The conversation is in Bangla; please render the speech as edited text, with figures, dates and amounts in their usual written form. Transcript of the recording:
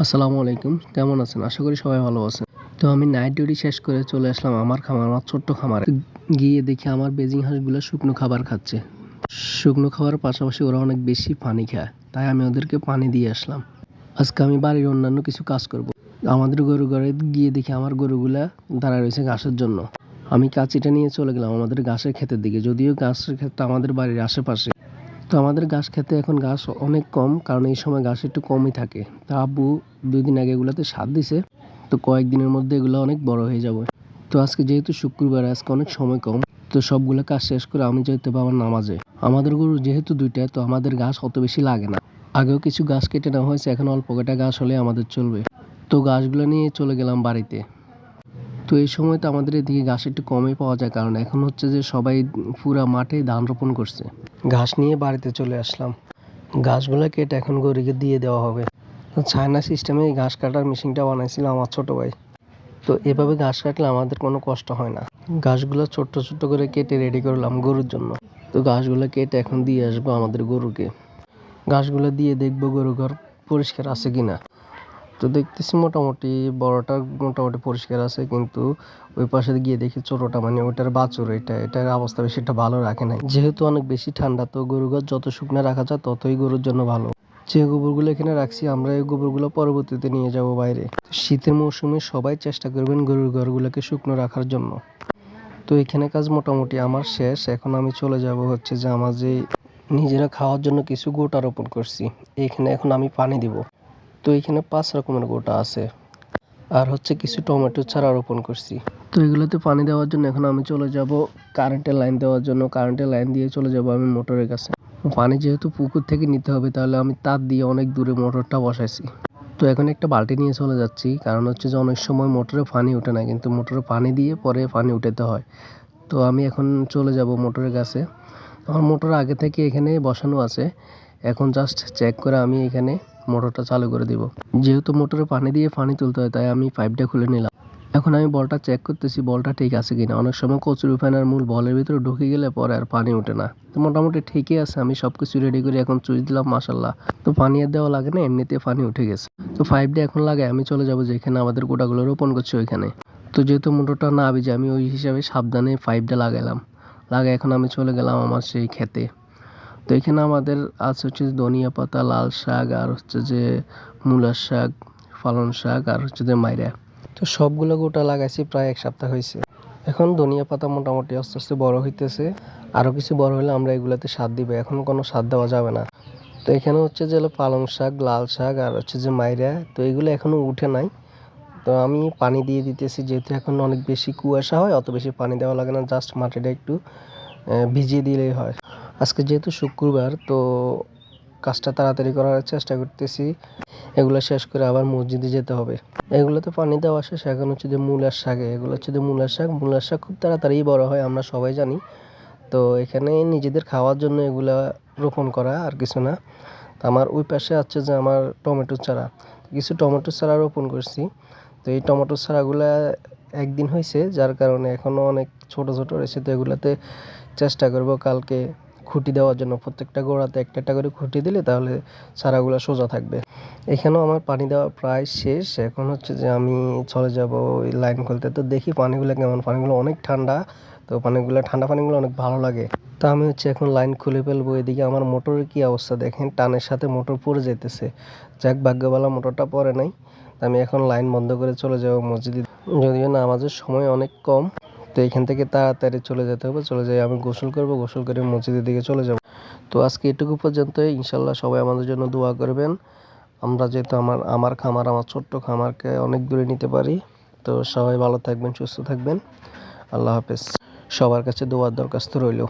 আসসালামু আলাইকুম, কেমন আছেন? আশা করি সবাই ভালো আছেন। তো আমি নাইট ডিউটি শেষ করে চলে আসলাম আমার খামার, আমার ছোট্ট খামারে। গিয়ে দেখি আমার বেজিং হাঁসগুলো শুকনো খাবার খাচ্ছে। শুকনো খাবারের পাশাপাশি ওরা অনেক বেশি পানি খায়, তাই আমি ওদেরকে পানি দিয়ে আসলাম। আজকে আমি বাড়ির অন্যান্য কিছু কাজ করব। আমাদের গরু ঘরে গিয়ে দেখি আমার গরুগুলা দাঁড়ায় রয়েছে ঘাসের জন্য। আমি কাঁচিটা নিয়ে চলে গেলাম আমাদের ঘাসের ক্ষেতের দিকে, যদিও ঘাসের ক্ষেতটা আমাদের বাড়ির আশেপাশে। তো আমাদের ঘাস খেতে এখন ঘাস অনেক কম, কারণ এই সময় ঘাস একটু কমই থাকে। তা আব্বু 2 দিন আগে এগুলোতে সার দিছে, তো কয়েকদিনের মধ্যে এগুলো অনেক বড় হয়ে যাবে। তো আজকে যেহেতু শুক্রবার, আজকে অনেক সময় কম, তো সবগুলো কাজ শেষ করে আমি যেতে পারবো আমার নামাজে। আমাদের গরু যেহেতু 2টা, তো আমাদের ঘাস অত বেশি লাগে না। আগেও কিছু ঘাস কেটে নেওয়া হয়েছে, এখন অল্প কটা ঘাস হলে আমাদের চলবে। তো ঘাসগুলো নিয়ে চলে গেলাম বাড়িতে। তো এই সময় তো আমাদের এদিকে ঘাস একটু কমই পাওয়া যায়, কারণ এখন হচ্ছে যে সবাই পুরা মাঠে ধান রোপণ করছে। ঘাস নিয়ে বাড়িতে চলে আসলাম। ঘাসগুলো কেটে এখন গরুকে দিয়ে দেওয়া হবে। তো চায়না সিস্টেমে এই ঘাস কাটার মেশিনটা বানাইছিল আমার ছোট ভাই। তো এভাবে ঘাস কাটলে আমাদের কোনো কষ্ট হয় না। ঘাসগুলো ছোট্ট ছোট্ট করে কেটে রেডি করলাম গরুর জন্য। তো ঘাসগুলো কেটে এখন দিয়ে আসবো আমাদের গরুকে। ঘাসগুলো দিয়ে দেখবো গরু ঘর পরিষ্কার আছে কিনা। তো দেখতেছি মোটামুটি বড়টা মোটামুটি পরিষ্কার আছে, কিন্তু ওই পাশে গিয়ে দেখি ছোটটা, মানে ওইটার বাছুর, এটার অবস্থা বেশি একটা ভালো রাখে নাই। যেহেতু অনেক বেশি ঠান্ডা, তো গরু ঘর যত শুকনো রাখা যায় ততই গরুর জন্য ভালো। যে গোবরগুলো এখানে রাখছি, আমরা এই গোবরগুলো পরবর্তীতে নিয়ে যাব বাইরে। শীতের মৌসুমে সবাই চেষ্টা করবেন গরুর ঘরগুলোকে শুকনো রাখার জন্য। তো এখানে কাজ মোটামুটি আমার শেষ। এখন আমি চলে যাব হচ্ছে যে আমার যে নিজেরা খাওয়ার জন্য কিছু গোটা রোপণ করছি, এখানে এখন আমি পানি দিব। তো এখানে 5 রকমের গোটা আছে, আর হচ্ছে কিছু টমেটো চারা রোপণ করছি। তো এগুলোতে পানি দেওয়ার জন্য এখন আমি চলে যাব কারেন্টের লাইন দেওয়ার জন্য। কারেন্টের লাইন দিয়ে চলে যাব আমি মোটরের কাছে। পানি যেহেতু পুকুর থেকে নিতে হবে, তাহলে আমি তার দিয়ে অনেক দূরে মোটরটা বসাইছি। তো এখন একটা বালতি নিয়ে চলে যাচ্ছি, কারণ হচ্ছে যে অনেক সময় মোটরে পানি ওঠে না, কিন্তু মোটরে পানি দিয়ে পরে পানি উঠাতে হয়। তো আমি এখন চলে যাব মোটরের কাছে। আমার মোটর আগে থেকে এখানে বসানো আছে, এখন জাস্ট চেক করে আমি এখানে মোটরটা চালু করে দিব। যেহেতু মোটরে পানি দিয়ে পানি তুলতে হয়, তাই আমি পাইপটা খুলে নিলাম। এখন আমি বলটা চেক করতেছি বলটা ঠিক আছে কিনা। অনেক সময় কচুরি ফ্যানের মূল বলের ভিতরে ঢুকে গেলে পরে আর পানি ওঠে না। তো মোটামুটি ঠিকই আছে, আমি সবকিছু রেডি করে এখন সুইচ দিলাম, মাশাল্লাহ। তো পানি আর দেওয়া লাগে না, এমনিতে পানি উঠে গেছে। তো পাইপটা এখন লাগে আমি চলে যাবো যেখানে আমাদের গোটাগুলো রোপণ করছি ওইখানে। তো যেহেতু মোটরটা না ভিজে, আমি ওই হিসাবে সাবধানে পাইপটা লাগাইলাম। লাগাই এখন আমি চলে গেলাম আমার সেই ক্ষেতে। তো এখানে আমাদের আছে হচ্ছে ধনিয়া পাতা, লাল শাক, আর হচ্ছে যে মূলার শাক, পালং শাক, আর হচ্ছে যে মাইরা। তো সবগুলো গোটা লাগাইছি, প্রায় 1 সপ্তাহ হয়েছে। এখন ধনিয়া পাতা মোটামুটি আস্তে আস্তে বড় হইতেছে। আরও কিছু বড় হলে আমরা এগুলাতে সার দিব, এখন কোনো সার দেওয়া যাবে না। তো এখানে হচ্ছে যে পালং শাক, লাল শাক, আর হচ্ছে যে মাইরা, তো এগুলো এখনো উঠে নাই। তো আমি পানি দিয়ে দিতেছি, যেহেতু এখন অনেক বেশি কুয়াশা হয়, অত বেশি পানি দেওয়া লাগে না, জাস্ট মাটিটা একটু ভিজিয়ে দিলেই হয়। আজকে যেহেতু শুক্রবার, তো কাজটা তাড়াতাড়ি করার চেষ্টা করতেছি। এগুলো শেষ করে আবার মসজিদে যেতে হবে। এগুলোতে পানি দেওয়া শেষ। এখন হচ্ছে যে মূলার শাকে, এগুলো হচ্ছে যে মূলার শাক। মূলার শাক খুব তাড়াতাড়ি বড় হয়, আমরা সবাই জানি। তো এখানে নিজেদের খাওয়ার জন্য এগুলা রোপণ করা, আর কিছু না। তো আমার ওই পাশে আছে যে আমার টমেটো চারা, কিছু টমেটো চারা রোপণ করছি। তো এই টমেটো চারাগুলা একদিন হয়েছে, যার কারণে এখনও অনেক ছোট ছোট রয়েছে। তো এগুলাতে চেষ্টা করব কালকে খুঁটি দেওয়ার জন্য। প্রত্যেকটা গোড়াতে একটা একটা করে খুঁটি দিলে তাহলে চারাগুলো সোজা থাকবে। এখানেও আমার পানি দেওয়া প্রায় শেষ। এখন হচ্ছে যে আমি চলে যাব ওই লাইন খুলতে। তো দেখি পানিগুলো কেমন। পানিগুলো অনেক ঠান্ডা, তো ঠান্ডা পানিগুলো অনেক ভালো লাগে। তো আমি হচ্ছে এখন লাইন খুলে ফেলবো। এদিকে আমার মোটরের কি অবস্থা দেখেন, টানের সাথে মোটর পড়ে যেতেছে। যাক, ভাগ্যবালা মোটরটা পড়ে নাই। আমি এখন লাইন বন্ধ করে চলে যাব মসজিদে। যদিও নামাজের সময় অনেক কম, তো এখান থেকে তাড়াতাড়ি চলে যেতে হবে। চলে যাই, আমি গোসল করব, গোসল করে মসজিদের দিকে চলে যাব। তো আজকে এটুকু পর্যন্তই। ইনশাল্লাহ সবাই আমাদের জন্য দোয়া করবেন। আমরা যেহেতু আমার খামার, আমার ছোট্ট খামারকে অনেক দূরে নিতে পারি। তো সবাই ভালো থাকবেন, সুস্থ থাকবেন। আল্লাহ হাফেজ। সবার কাছে দোয়ার দরখাস্ত রইল।